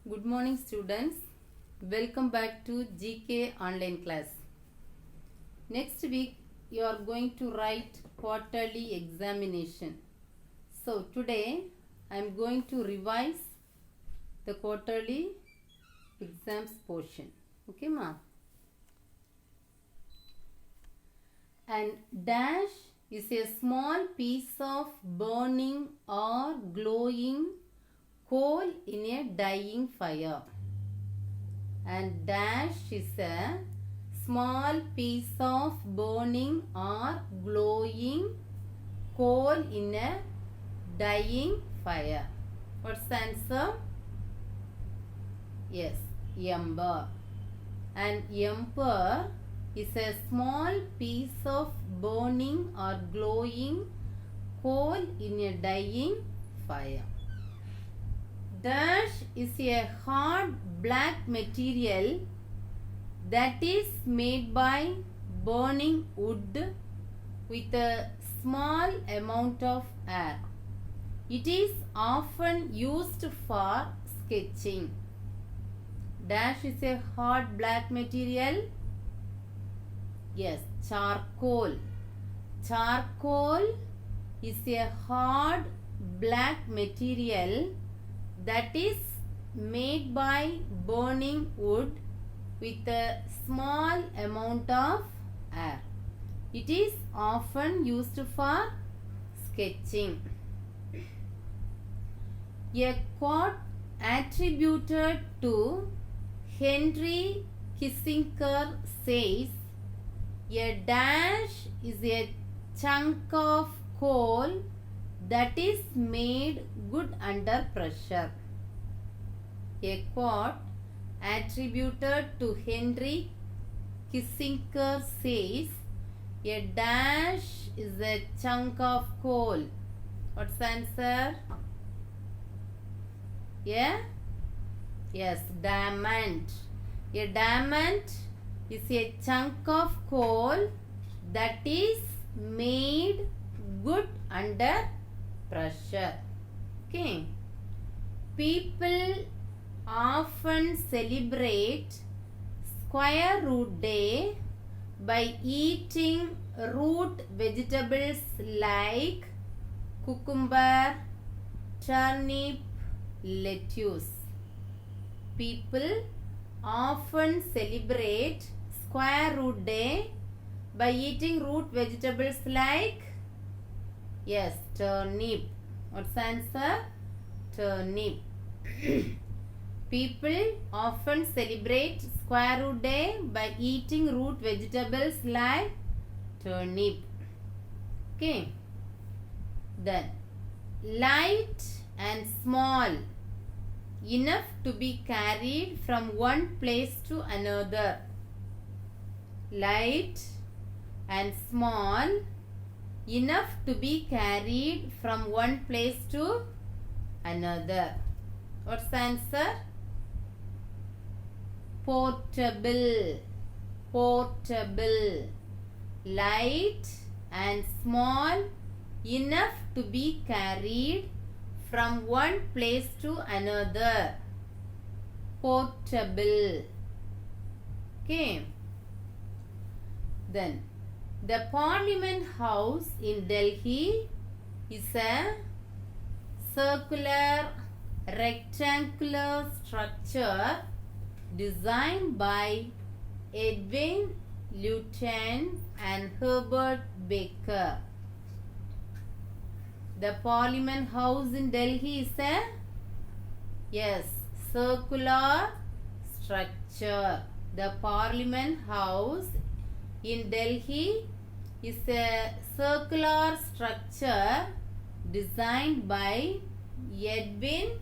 Good morning students. Welcome back to GK online class. Next week you are going to write quarterly examination. So today I am going to revise the quarterly exams portion. Okay ma? And dash is a small piece of burning or glowing coal in a dying fire. And dash is a small piece of burning or glowing coal in a dying fire. What's the answer? Yes, ember. And ember is a small piece of burning or glowing coal in a dying fire. Dash is a hard black material that is made by burning wood with a small amount of air. It is often used for sketching. Dash is a hard black material. Yes, charcoal. Charcoal is a hard black material that is made by burning wood with a small amount of air. It is often used for sketching. A quote attributed to Henry Kissinger says, "A dash is a chunk of coal that is made good under pressure." A quote attributed to Henry Kissinger says, "A dash is a chunk of coal." What's the answer? Yeah? Yes, diamond. A diamond is a chunk of coal that is made good under pressure. Okay. People often celebrate Square Root Day by eating root vegetables like cucumber, turnip, lettuce. People often celebrate Square Root Day by eating root vegetables like, yes, turnip. What's the answer? Turnip. People often celebrate Square Root Day by eating root vegetables like turnip. Okay. Then, light and small, enough to be carried from one place to another. Light and small, enough to be carried from one place to another. What's the answer? Portable. Portable. Light and small, enough to be carried from one place to another. Portable. Okay. Then, the Parliament House in Delhi is a circular rectangular structure designed by Edwin Lutyens and Herbert Baker. The Parliament House in Delhi is a, yes, circular structure. The Parliament House in Delhi is a circular structure designed by Edwin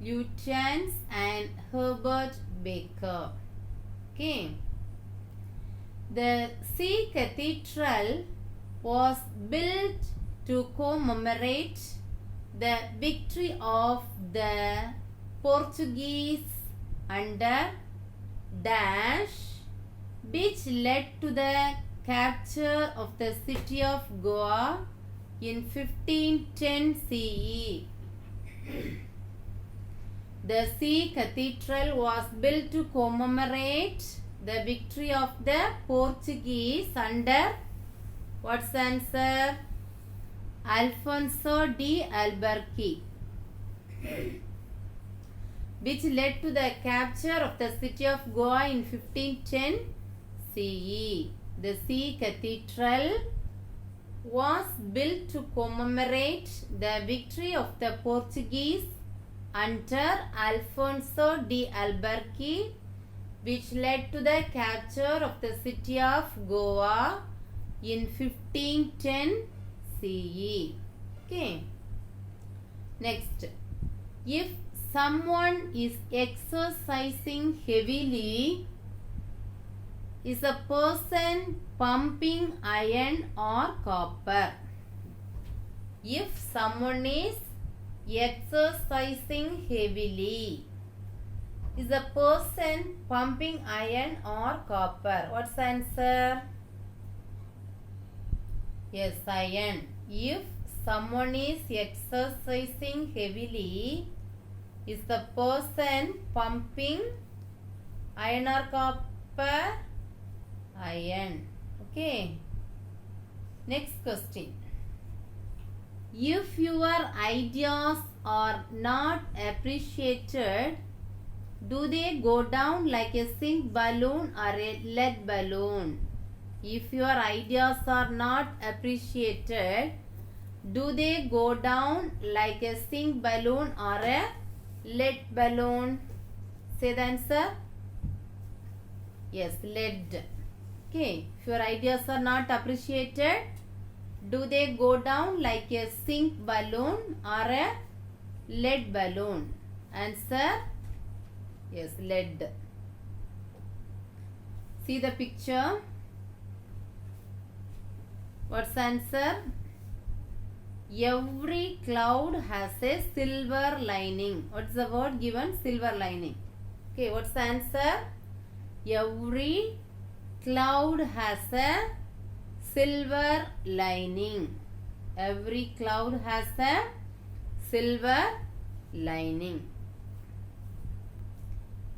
Lutyens and Herbert Baker. Okay. The Sea Cathedral was built to commemorate the victory of the Portuguese under dash, which led to the capture of the city of Goa in 1510 CE. The sea cathedral was built to commemorate the victory of the Portuguese under, what's the answer? Alfonso de Albuquerque, which led to the capture of the city of Goa in 1510 CE. The sea cathedral was built to commemorate the victory of the Portuguese under Alfonso de Albuquerque, which led to the capture of the city of Goa in 1510 CE. Okay. Next, if someone is exercising heavily, is a person pumping iron or copper? If someone is exercising heavily, is a person pumping iron or copper? What's the answer? Yes, iron. If someone is exercising heavily, is the person pumping iron or copper? Iron. Okay. Next question. If your ideas are not appreciated, do they go down like a zinc balloon or a lead balloon? If your ideas are not appreciated, do they go down like a zinc balloon or a lead balloon? Say the answer. Yes, lead. Okay. If your ideas are not appreciated, do they go down like a zinc balloon or a lead balloon? Answer. Yes, lead. See the picture. What's the answer? Every cloud has a silver lining. What's the word given? Silver lining. Okay, what's the answer? Every cloud has a silver lining. Every cloud has a silver lining.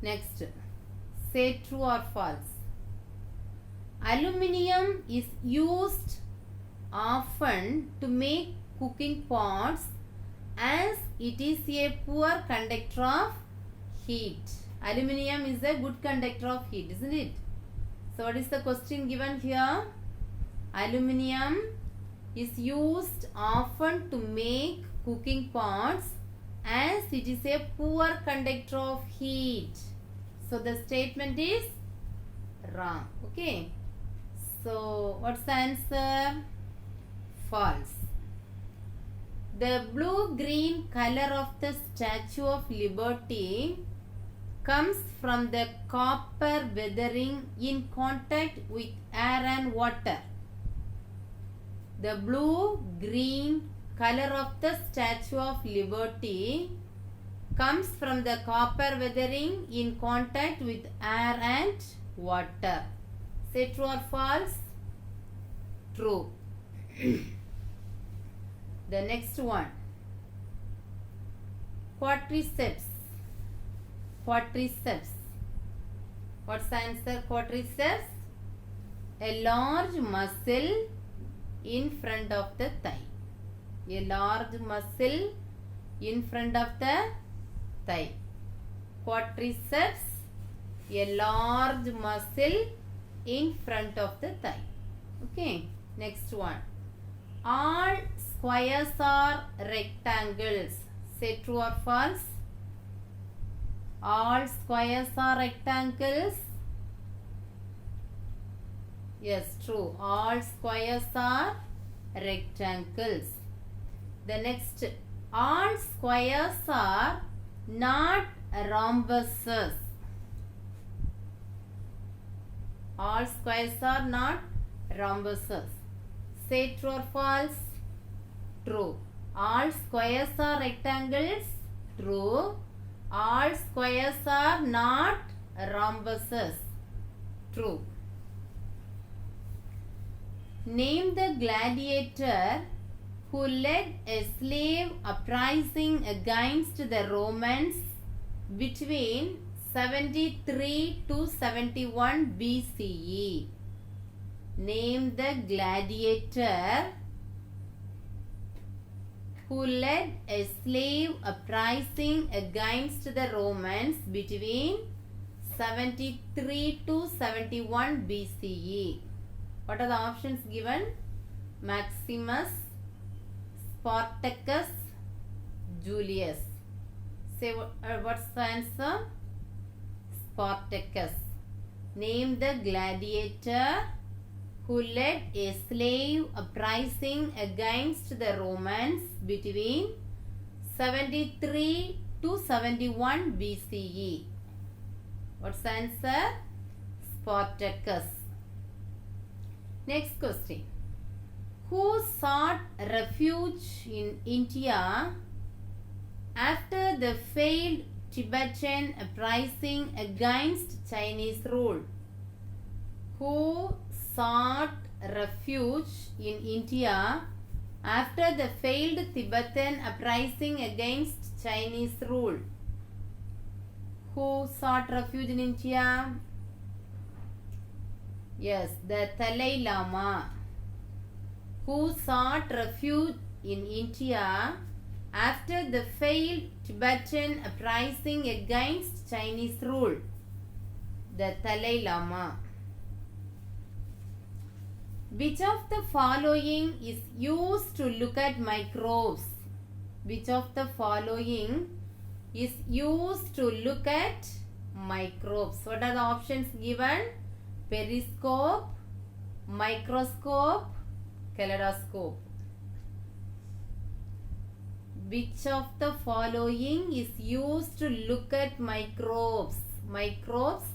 Next, say true or false. Aluminium is used often to make cooking pots as it is a poor conductor of heat. Aluminium is a good conductor of heat, isn't it? So what is the question given here? Aluminium is used often to make cooking pots as it is a poor conductor of heat. So the statement is wrong. Okay. So what's the answer? False. The blue-green color of the Statue of Liberty comes from the copper weathering in contact with air and water. The blue-green color of the Statue of Liberty comes from the copper weathering in contact with air and water. Say true or false? True. The next one. Quadriceps. Quadriceps. What's the answer? Quadriceps? A large muscle in front of the thigh. A large muscle in front of the thigh. Quadriceps, a large muscle in front of the thigh. Okay, next one. All squares are rectangles. Say true or false? All squares are rectangles. Yes, true. All squares are rectangles. The next, all squares are not rhombuses. All squares are not rhombuses. Say true or false? True. All squares are rectangles. True. All squares are not rhombuses. True. Name the gladiator who led a slave uprising against the Romans between 73 to 71 BCE. Name the gladiator who led a slave uprising against the Romans between 73 to 71 BCE. What are the options given? Maximus, Spartacus, Julius. Say what's the answer? Spartacus. Name the gladiator who led a slave uprising against the Romans between 73 to 71 BCE. What's the answer? Spartacus. Next question. Who sought refuge in India after the failed Tibetan uprising against Chinese rule? Who sought refuge in India after the failed Tibetan uprising against Chinese rule? Who sought refuge in India? Yes, the Dalai Lama. Who sought refuge in India after the failed Tibetan uprising against Chinese rule? The Dalai Lama. Which of the following is used to look at microbes? Which of the following is used to look at microbes? What are the options given? Periscope, microscope, kaleidoscope. Which of the following is used to look at microbes? Microbes.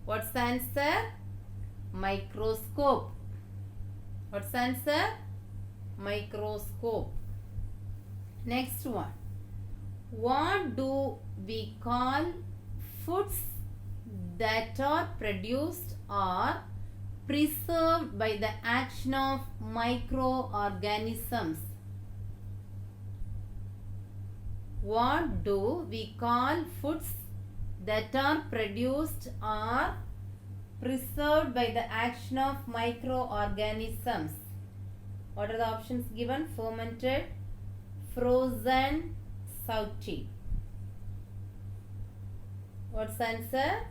What's the answer? Microscope. What's the answer? Microscope. Next one. What do we call foods that are produced or preserved by the action of microorganisms? What do we call foods that are produced or preserved by the action of microorganisms? What are the options given? Fermented, frozen, salty. What's the answer?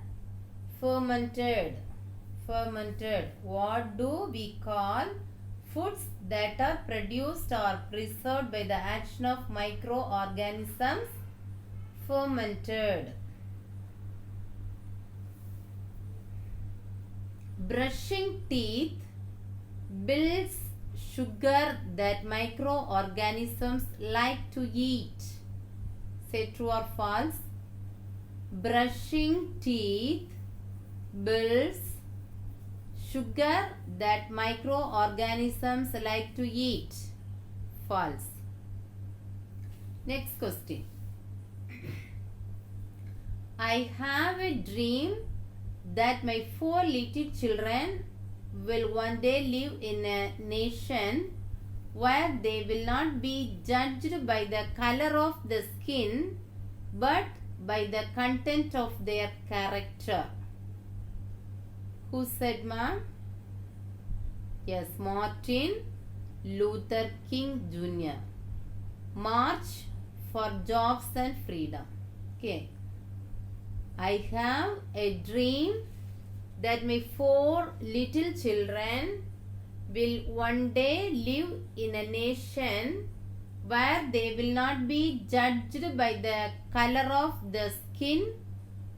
Fermented. Fermented. What do we call foods that are produced or preserved by the action of microorganisms? Fermented. Brushing teeth builds sugar that microorganisms like to eat. Say true or false. Brushing teeth builds sugar that microorganisms like to eat. False. Next question. I have a dream that my 4 little children will one day live in a nation where they will not be judged by the color of the skin but by the content of their character. Who said, ma'am? Yes, Martin Luther King Jr. March for Jobs and Freedom. Okay. I have a dream that my 4 little children will one day live in a nation where they will not be judged by the color of the skin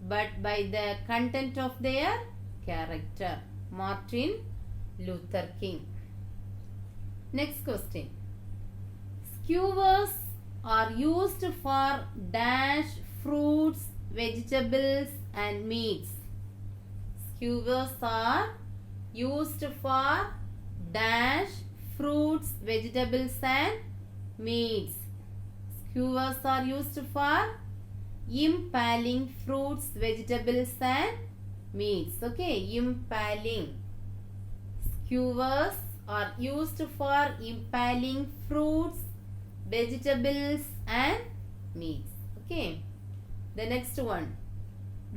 but by the content of their character. Martin Luther King. Next question. Skewers are used for dash fruits, vegetables and meats. Skewers are used for dash fruits, vegetables and meats. Skewers are used for impaling fruits, vegetables and meats. Okay, impaling. Skewers are used for impaling fruits, vegetables and meats. Okay. The next one.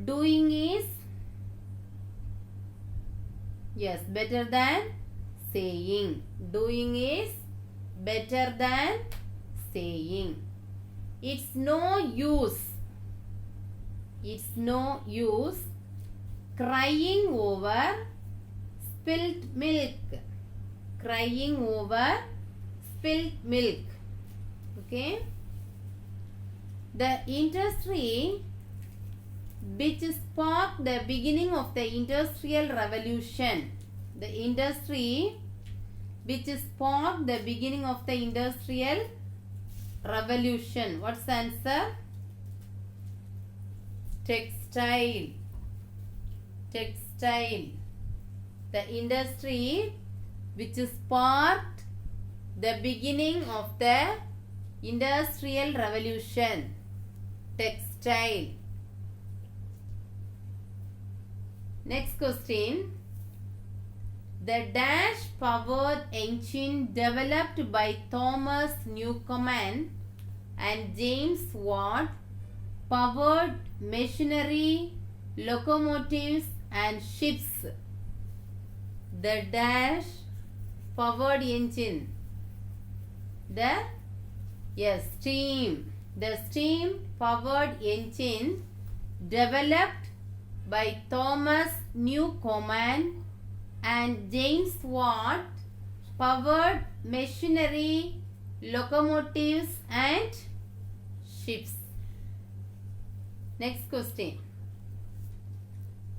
Doing is, yes, better than saying. Doing is better than saying. It's no use. It's no use crying over spilt milk. Crying over spilt milk. Okay. The industry which sparked the beginning of the Industrial Revolution. The industry which sparked the beginning of the Industrial Revolution. What's the answer? Textile. Textile. The industry which sparked the beginning of the Industrial Revolution. Textile. Next question. The dash powered engine developed by Thomas Newcomen and James Watt powered machinery, locomotives and ships. The dash powered engine. The steam. The steam powered engine developed by Thomas Newcomen and James Watt powered machinery, locomotives and ships. Next question.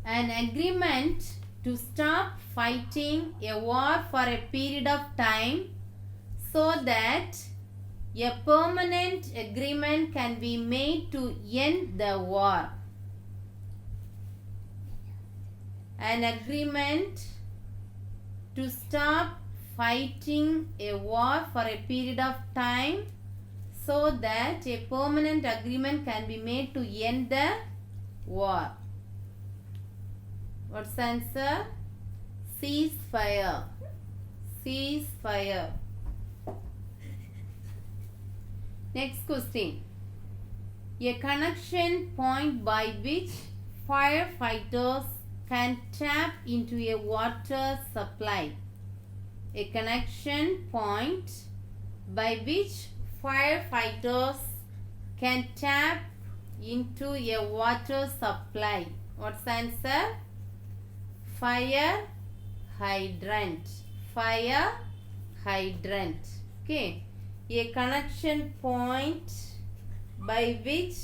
An agreement to stop fighting a war for a period of time so that a permanent agreement can be made to end the war. An agreement to stop fighting a war for a period of time so that a permanent agreement can be made to end the war. What's the answer? Ceasefire. Ceasefire. Next question. A connection point by which firefighters can tap into a water supply. A connection point by which firefighters can tap into a water supply. What's the answer? Fire hydrant. Fire hydrant. Okay. A connection point by which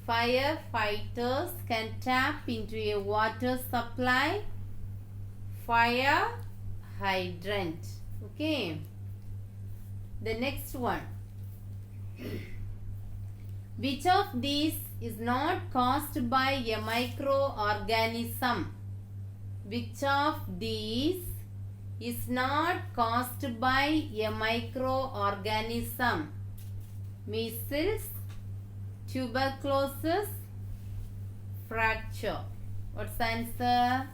firefighters can tap into a water supply. Fire hydrant. Okay. The next one. Which of these is not caused by a microorganism? Which of these is not caused by a microorganism? Measles, tuberculosis, fracture. What's the answer?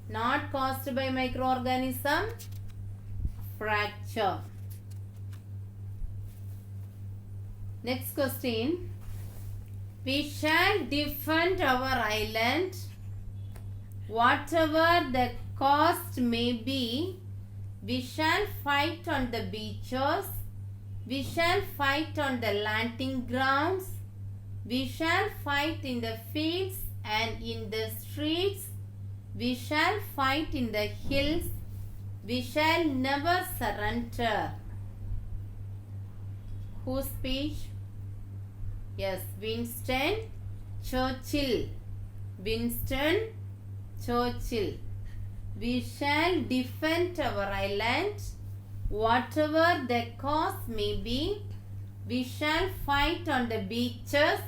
Not caused by microorganism. Fracture. Next question. We shall defend our island, whatever the cost may be. We shall fight on the beaches. We shall fight on the landing grounds. We shall fight in the fields and in the streets. We shall fight in the hills. We shall never surrender. Whose speech? Yes, Winston Churchill. Winston Churchill. We shall defend our island, whatever the cost may be. We shall fight on the beaches.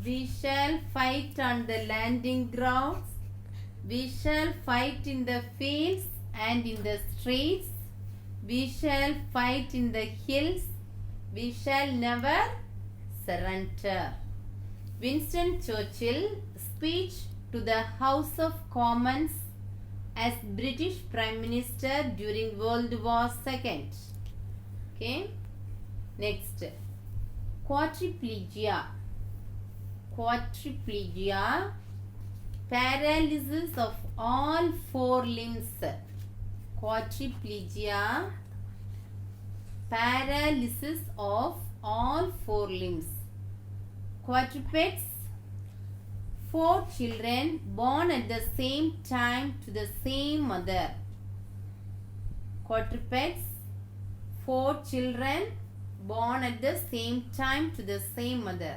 We shall fight on the landing grounds. We shall fight in the fields and in the streets. We shall fight in the hills. We shall never surrender. Winston Churchill speech to the House of Commons as British Prime Minister during World War II. Okay. Next. Quadriplegia. quadriplegia, paralysis of all four limbs. Quadriplegia, paralysis of all four limbs. Quadrupeds, four children born at the same time to the same mother. Quadrupeds, four children born at the same time to the same mother.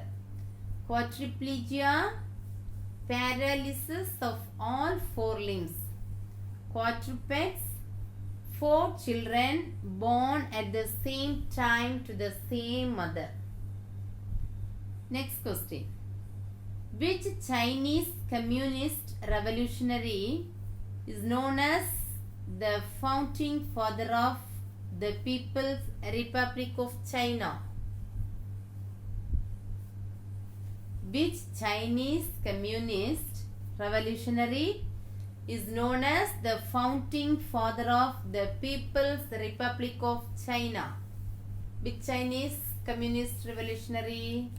Quadriplegia, paralysis of all four limbs. Quadrupeds, four children born at the same time to the same mother. Next question. Which Chinese communist revolutionary is known as the founding father of the People's Republic of China? Which Chinese communist revolutionary is known as the founding father of the People's Republic of China? Which Chinese communist revolutionary?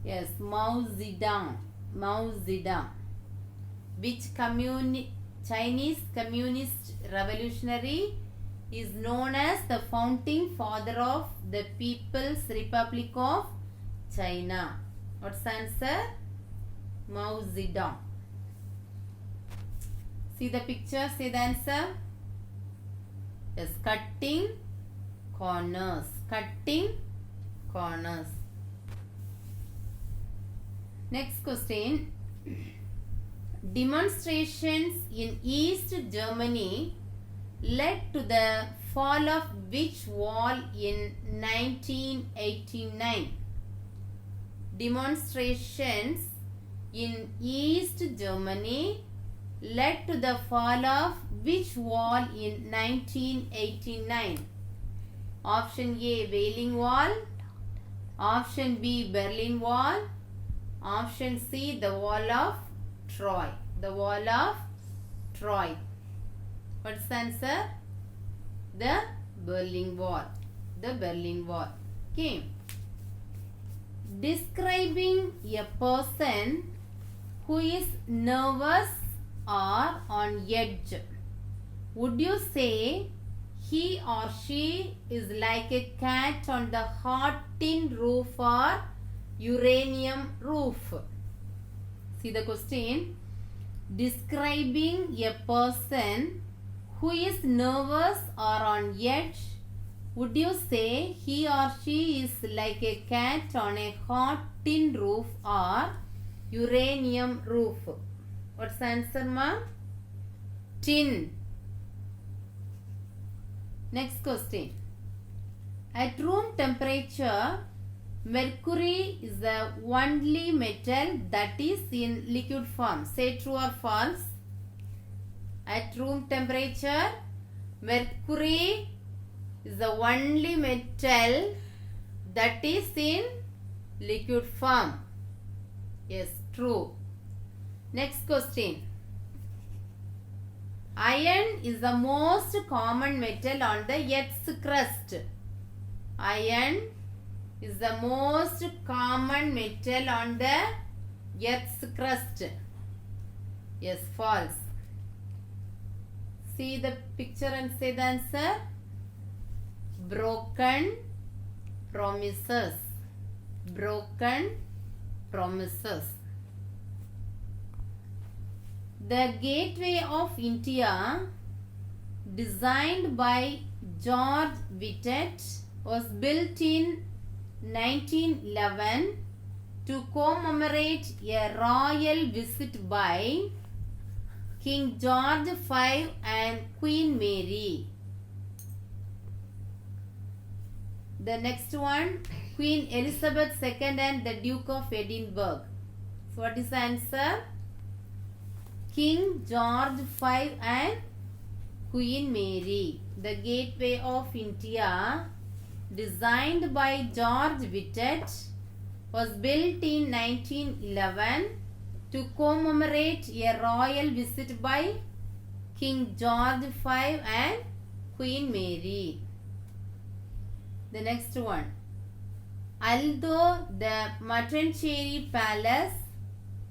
Yes, Mao Zedong. Mao Zedong. Which Chinese communist revolutionary is known as the founding father of the People's Republic of China? What's the answer? Mao Zedong. See the picture, say the answer. Yes, cutting corners. Cutting corners. Next question. Demonstrations in East Germany led to the fall of which wall in 1989? Demonstrations in East Germany led to the fall of which wall in 1989? Option A, Wailing Wall. Option B, Berlin Wall. Option C, the Wall of Troy. The Wall of Troy. What's the answer? The Berlin Wall. The Berlin Wall. Okay. Describing a person who is nervous or on edge, would you say he or she is like a cat on the hot tin roof or uranium roof? See the question. Describing a person who is nervous or on edge, would you say he or she is like a cat on a hot tin roof or uranium roof? What's the answer, ma? Tin. Next question. At room temperature, mercury is the only metal that is in liquid form. Say true or false. At room temperature, mercury is the only metal that is in liquid form. Yes, true. Next question. Iron is the most common metal on the Earth's crust. Iron is the most common metal on the Earth's crust. Yes, false. See the picture and say the answer. Broken promises. Broken promises. The Gateway of India, designed by George Whitehead, was built in 1911 to commemorate a royal visit by King George V and Queen Mary. The next one, Queen Elizabeth II and the Duke of Edinburgh. So what is the answer? King George V and Queen Mary. The Gateway of India, designed by George Whitehead, was built in 1911 to commemorate a royal visit by King George V and Queen Mary. The next one. Although the Matancherry Palace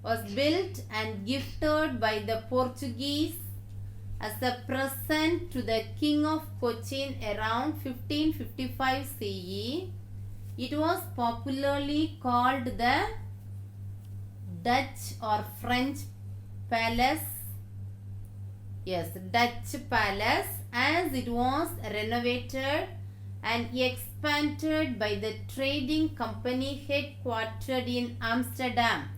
was built and gifted by the Portuguese as a present to the King of Cochin around 1555 CE, it was popularly called the Dutch or French Palace. Yes, Dutch Palace, as it was renovated and expanded by the trading company headquartered in Amsterdam.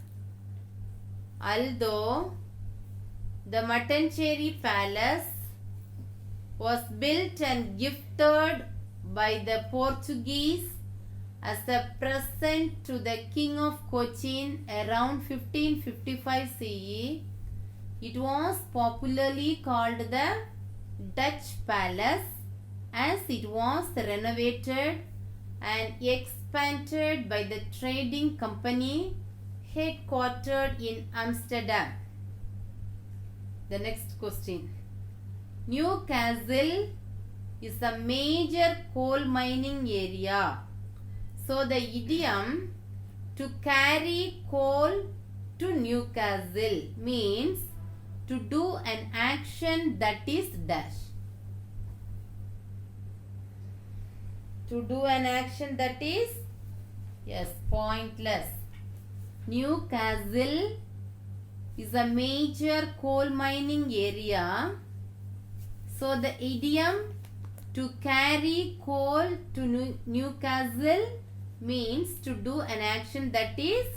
Although the Matancherry Palace was built and gifted by the Portuguese as a present to the King of Cochin around 1555 CE, it was popularly called the Dutch Palace, as it was renovated and expanded by the trading company headquartered in Amsterdam. The next question. Newcastle is a major coal mining area. So the idiom to carry coal to Newcastle means to do an action that is dash. To do an action that is, yes, pointless. Newcastle is a major coal mining area. So the idiom to carry coal to Newcastle means to do an action that is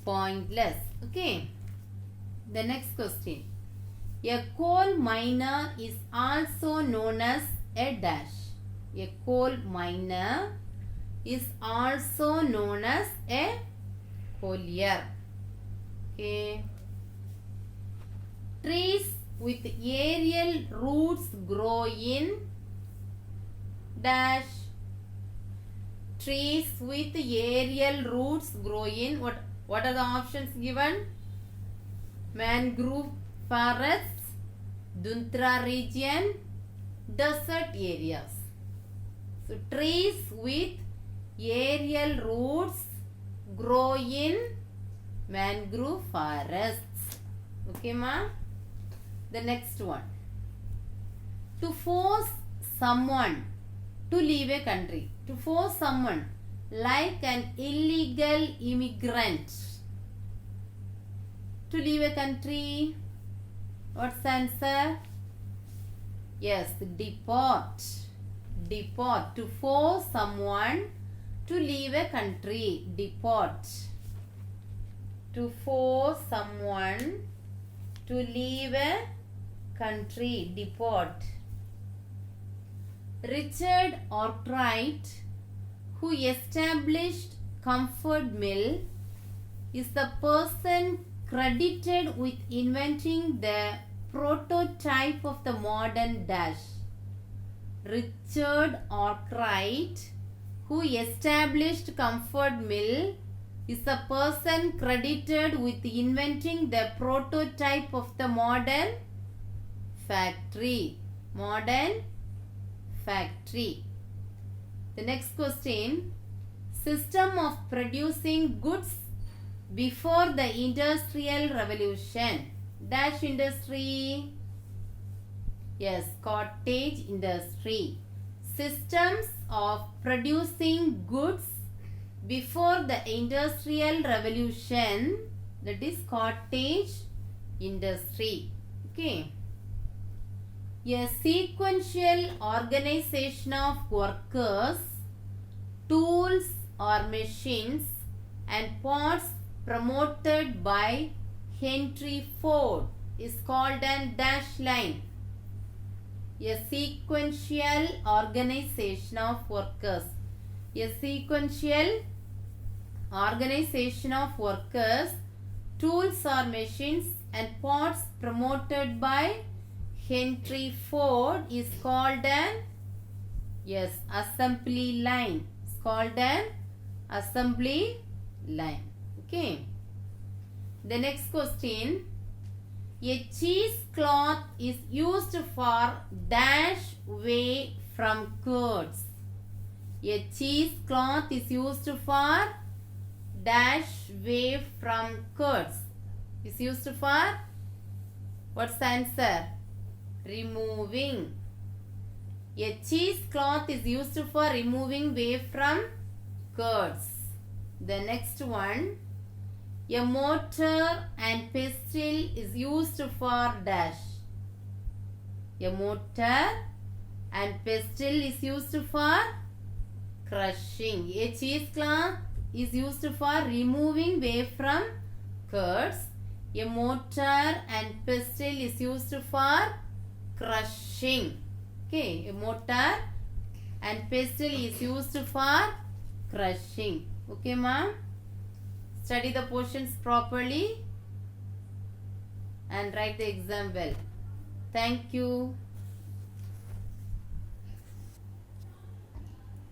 pointless. Okay. The next question. A coal miner is also known as a dash. A coal miner is also known as a collier. Okay. Trees with aerial roots grow in dash. Trees with aerial roots grow in, what are the options given? Mangrove forests, Tundra region, desert areas. So trees with aerial roots grow in mangrove forests. Okay, ma? The next one. To force someone to leave a country. To force someone like an illegal immigrant to leave a country. What's the answer? Yes, deport. Deport. To force someone to leave a country. Deport. To force someone to leave a country. Deport. Richard Arkwright, who established Comfort Mill, is the person credited with inventing the prototype of the modern dash. Richard Arkwright, who established Comfort Mill, is the person credited with inventing the prototype of the modern factory. Modern factory. The next question. System of producing goods before the Industrial Revolution. Dash industry. Yes, cottage industry. Systems of producing goods before the Industrial Revolution, that is cottage industry. Okay. A sequential organization of workers, tools or machines and parts promoted by Henry Ford is called an dash line. A sequential organization of workers. A sequential organization of workers, tools or machines and parts promoted by Henry Ford is called an, yes, assembly line. It's called an assembly line. Okay. The next question. A cheesecloth is used for dash away from curds. A cheesecloth is used for dash away from curds. Is used for, what's the answer? Removing. A cheesecloth is used for removing whey from curds. The next one, a mortar and pestle is used for dash. A mortar and pestle is used for crushing. A cheesecloth is used for removing whey from curds. A mortar and pestle is used for crushing. Okay, a mortar and pestle is used for crushing. Okay, ma'am? Study the portions properly and write the exam well. Thank you.